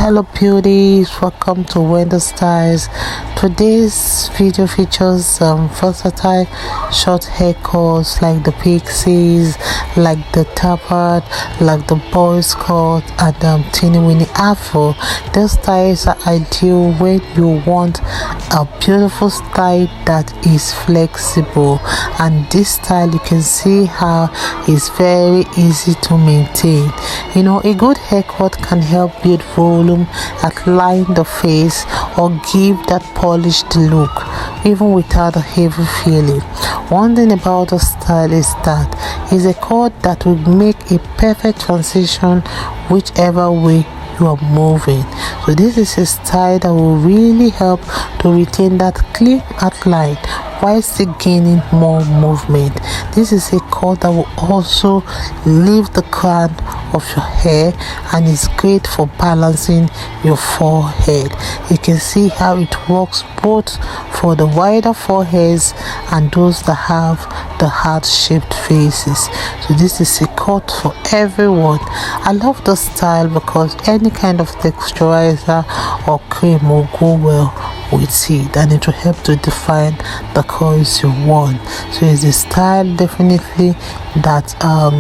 Hello beauties, welcome to Wendy Styles. Today's video features versatile short haircuts like the Pixies, like the Tapered, like the boys cut, and teeny Winnie Afro. These styles are ideal when you want a beautiful style that is flexible, and this style you can see how it's very easy to maintain. You know, a good haircut can help build volume, outline the face, or give that polished look even without a heavy feeling. One thing about the style is that it's a cut that will make a perfect transition whichever way you are moving. So this is a style that will really help to retain that clean outline while still gaining more movement. This is a cut that will also leave the crown of your hair and is great for balancing your forehead. You can see how it works both for the wider foreheads and those that have the heart-shaped faces. So this is a cut for everyone. I love the style because any kind of texturizer or cream will go well with it, and it will help to define the curls you want. So it's a style definitely that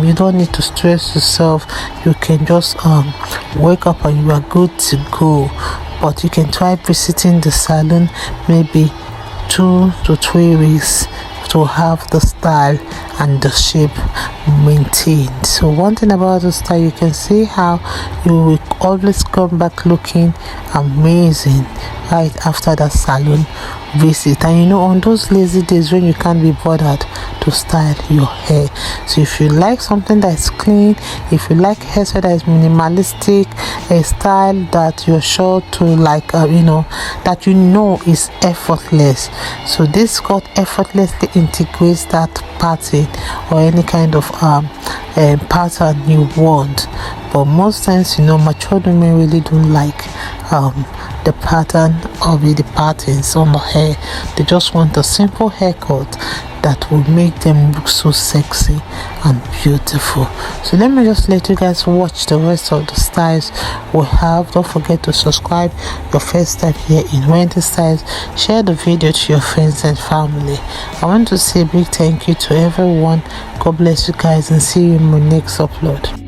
you don't need to stress yourself. You can just wake up and you are good to go. But you can try visiting the salon maybe 2 to 3 weeks to have the style and the shape maintained. So one thing about the style, you can see how you will always come back looking amazing right after that salon visit. And you know, on those lazy days when you can't be bothered to style your hair, so if you like something that is clean, if you like hairstyle that is minimalistic, a style that you're sure to like, that you know is effortless, so this cut effortlessly integrates that pattern or any kind of pattern you want. But most times, you know, mature women really don't like the pattern or the patterns on the hair. They just want a simple haircut that will make them look so sexy and beautiful. So let me just let you guys watch the rest of the styles we have. Don't forget to subscribe. Your first time here in Wendy Styles. Share the video to your friends and family. I want to say a big thank you to everyone. God bless you guys, and see you in my next upload.